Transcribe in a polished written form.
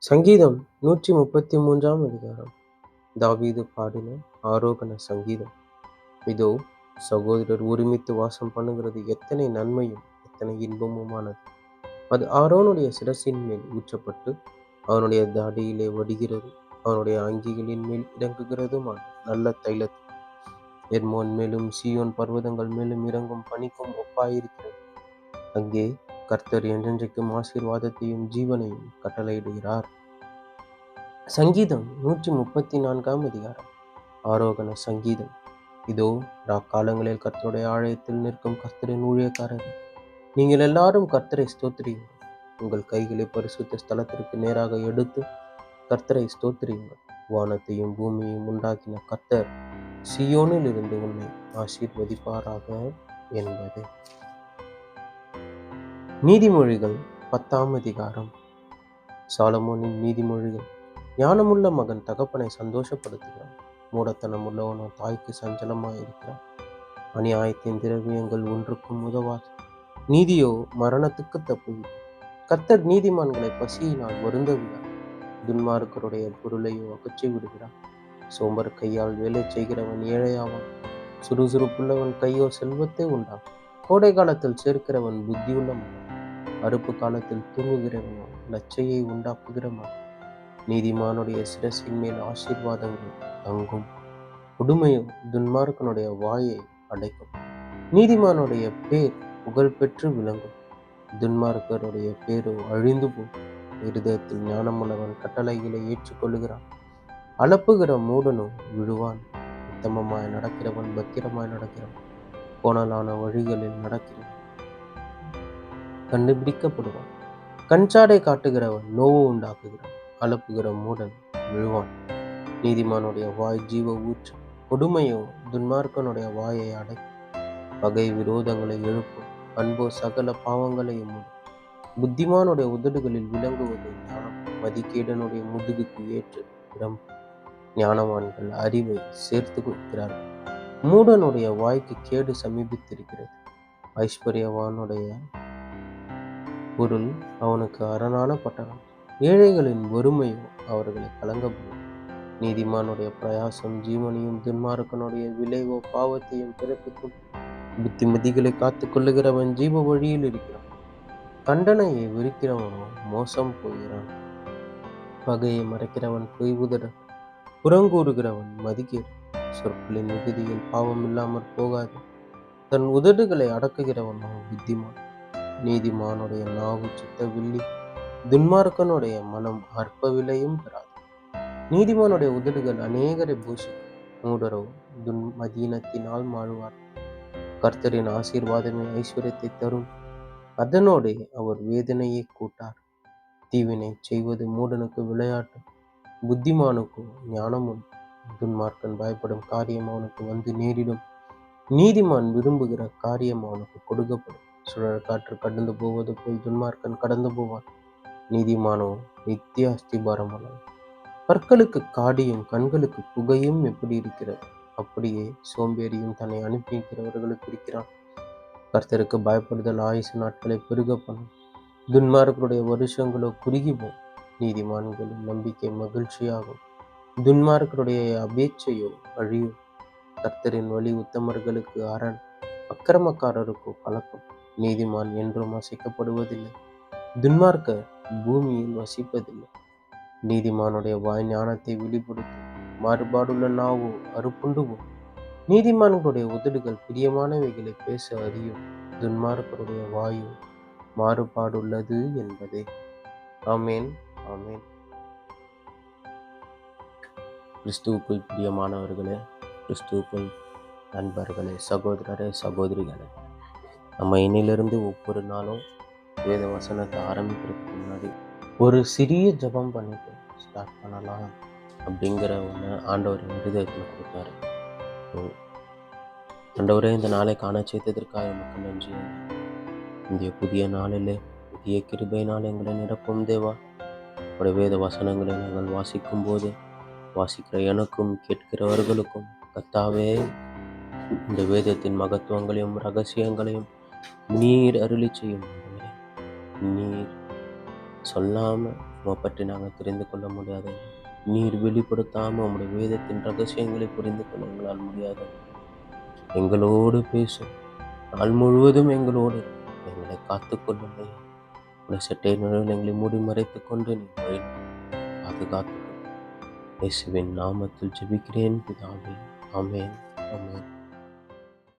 சங்கீதம் 133 அதிகாரம். தாவீது பாடின ஆரோகண சங்கீதம். இதோ, சகோதரர் ஒருமித்து வாசம் பண்ணுகிறது எத்தனை நன்மையும் எத்தனை இன்பமுமானது. அது ஆரோனுடைய சிரசின் மேல் ஊற்றப்பட்டு அவனுடைய தாடியிலே வடிகிறது. அவனுடைய அங்கிகளின் மேல் இறங்குகிறதுமான நல்ல தைலத்து எர்மோன் மேலும் சீயோன் பர்வதங்கள் மேலும் இறங்கும் பனிக்கும் ஒப்பாயிருக்கிறது. அங்கே கர்த்தர் என்றென்றைக்கும் ஆசீர்வாதத்தையும் ஜீவனையும் கட்டளையிடுகிறார். சங்கீதம் 134 அதிகாரம். ஆரோகண சங்கீதம். இதோ, ராக்காலங்களில் கர்த்தருடைய ஆலயத்தில் நிற்கும் கர்த்தரின் ஊழியக்காரர், நீங்கள் எல்லாரும் கர்த்தரை ஸ்தோத்திரியுங்கள். உங்கள் கைகளை பரிசுத்த ஸ்தலத்திற்கு நேராக எடுத்து கர்த்தரை ஸ்தோத்திரியுங்கள். வானத்தையும் பூமியையும் உண்டாக்கின கர்த்தர் சீயோனில் இருந்து உன்னை ஆசீர்வதிப்பாராக என்பது. நீதிமொழிகள் 10 அதிகாரம். சாலமோனின் நீதிமொழிகள். ஞானமுள்ள மகன் தகப்பனை சந்தோஷப்படுத்துகிறான். மூடத்தனம் உள்ளவனோ தாய்க்கு சஞ்சலமாயிருக்கிறான். அநியாயத்தின் திரவியங்கள் ஒன்றுக்கும் உதவாது. நீதியோ மரணத்துக்கு தப்புவிக்கும். கர்த்தர் நீதிமான்களை பசியினால் வருந்தவிடார். துன்மார்க்கருடைய பொருளையோ அகற்றி விடுகிறார். சோம்பர் கையால் வேலை செய்கிறவன் ஏழையாவான். சுறுசுறுப்புள்ளவன் கையோ செல்வத்தை உண்டாகும். கோடை காலத்தில் சேர்க்கிறவன் புத்தியுள்ள மகன். அறுப்பு காலத்தில் தூங்குகிறவனோ லச்சையை உண்டாக்குகிறவன். நீதிமானுடைய சிரசின் மேல் ஆசீர்வாதங்கள் தங்கும். கொடுமையோ துன்மார்க்கனுடைய வாயை அடைக்கும். நீதிமானுடைய பேர் புகழ் பெற்று விளங்கும். துன்மார்க்கருடைய பேரோ அழிந்து போகும். இருதயத்தில் ஞானமுள்ளவன் கட்டளைகளை ஏற்றுக்கொள்ளுகிறான். அலப்புகிற மூடனோ விழுவான். உத்தமமாய் நடக்கிறவன் பத்திரமாய் நடக்கிறவன். கோணலான வழிகளில் நடக்கிறவன் கண்டுபிடிக்கப்படுவான். கஞ்சாடை காட்டுகிறவன் நோவு உண்டாக்குகிறான். அலப்புகிற மூடன் விழுவான். நீதிமானுடைய வாய் ஜீவ ஊற்று. கொடுமையோ துன்மார்க்கனுடைய வாயை அடைக்கும். பகை விரோதங்களை எழுப்பும். அன்போ சகல பாவங்களையும் மூடும். புத்திமானுடைய உதடுகளில் விளங்குவது ஞானம். மதிகேடனுடைய முதுகுக்கு ஏற்று இடம். ஞானவான்கள் அறிவை சேர்த்து கொடுக்கிறார்கள். மூடனுடைய வாய்க்கு கேடு சமீபித்திருக்கிறது. ஐஸ்வர்யவானுடைய பொருள் அவனுக்கு அரணான பட்டணம். ஏழைகளின் வறுமையோ அவர்களை கலங்கப்படும். நீதிமானுடைய பிரயாசம் ஜீவனையும் துன்மார்க்கனுடைய விளைவோ பாவத்தையும் பிறப்பிக்கும். புத்திமதிகளை காத்து கொள்ளுகிறவன் ஜீவ வழியில் இருக்கிறான். கண்டனையை வெறுக்கிறவனோ மோசம் போகிறான். பகையை மறைக்கிறவன் பொய் உதட. புறங்கூறுகிறவன் மதிக்கேடு. சொற்களின் மிகுதியில் பாவம் இல்லாமற் போகாது. தன் உதடுகளை அடக்குகிறவனோ புத்திமான். நீதிமானுடைய நாவு சுத்த வில்லி. துன்மார்க்கனுடைய மனம் அற்ப விலையும் பெறாது. நீதிமானுடைய உதடுகள் அநேகரை பூஷிக்கும். மூடரோ மதீனத்தினால் மாழுவார். கர்த்தரின் ஆசீர்வாதமே ஐஸ்வர்யத்தை தரும். அதனோடே அவர் வேதனையை கூட்டார். தீவினை செய்வது மூடனுக்கு விளையாட்டு. புத்திமானுக்கு ஞானமும். துன்மார்க்கன் பயப்படும் காரியம் அவனுக்கு வந்து நேரிடும். நீதிமான் விரும்புகிற காரியம் அவனுக்கு கொடுக்கப்படும். சுழல் காற்று கடந்து போவது போல் துன்மார்க்கன் கடந்து போவான். நீதிமானோ நித்திய அஸ்திபாரம் உள்ளவன். பற்களுக்கு காடியும் கண்களுக்கு புகையும் எப்படி இருக்கிறது, அப்படியே சோம்பேறியும் தன்னை அனுப்பிக்கிறவர்களுக்கு இருக்கிறான். கர்த்தருக்கு பயப்படுதல் ஆயுசு நாட்களை பெருக பண்ணும். துன்மார்க்கருடைய வருஷங்களோ குறுகி போகும். நீதிமான்களின் நம்பிக்கை மகிழ்ச்சியாகும். துன்மார்க்கருடைய அபேட்சையோ அழியும். கர்த்தரின் வழி உத்தமர்களுக்கு அரண். அக்கிரமக்காரருக்கோ பழக்கம். நீதிமான் என்றும் அசைக்கப்படுவதில்லை. துன்மார்க்கர் பூமியில் வசிப்பதில்லை. நீதிமானுடைய வாய் ஞானத்தை வெளிப்படுத்தும். மாறுபாடுள்ள நாவோ அறுப்புண்டு போகும். நீதிமான்களுடைய உதடுகள் பிரியமானவைகளை பேச அறியும். துன்மார்க்கருடைய வாயு மாறுபாடுள்ளது என்பதே. ஆமேன், ஆமேன். கிறிஸ்துவுக்குள் பிரியமானவர்களே, கிறிஸ்துவுக்குள் நண்பர்களே, சகோதரரே, சகோதரிகளே, நம்ம இன்னிலிருந்து ஒவ்வொரு நாளும் வேத வசனத்தை ஆரம்பிக்கிறதுக்கு முன்னாடி ஒரு சிறிய ஜபம் பண்ணிட்டு ஸ்டார்ட் பண்ணலாம் அப்படிங்கிற ஒன்று ஆண்டவர் இருதயத்தில் கொடுத்தாரு. ஆண்டவரே, இந்த நாளை காண செய்ததற்காக எமக்கு நன்றி. இந்த புதிய நாளிலே புதிய கிருபையினால் எங்களை நிரப்பும் தேவா. உடைய வேத வசனங்களை நாங்கள் வாசிக்கும் போது வாசிக்கிற எனக்கும் கேட்கிறவர்களுக்கும் கர்த்தாவே, இந்த வேதத்தின் மகத்துவங்களையும் ரகசியங்களையும் நீர் அருளி செய்யும். நீர் சொல்லாமல் உம்மை பற்றி நாங்கள் தெரிந்து கொள்ள முடியாது. நீர் வெளிப்படுத்தாமல் உம்முடைய வேதத்தின் ரகசியங்களை புரிந்து கொள்ள எங்களால் முடியாது. எங்களோடு பேசும். நாள் முழுவதும் எங்களோடு எங்களை காத்துக்கொள்ளும் ஐயா. உடைய சட்டை நிழலில் எங்களை மூடி மறைத்துக் கொண்டு நீ வழி பாதுகாத்துக் கொள்ளும். இயேசுவின் நாமத்தில் ஜெபிக்கிறேன் பிதாவே. ஆமென். ஆமென்.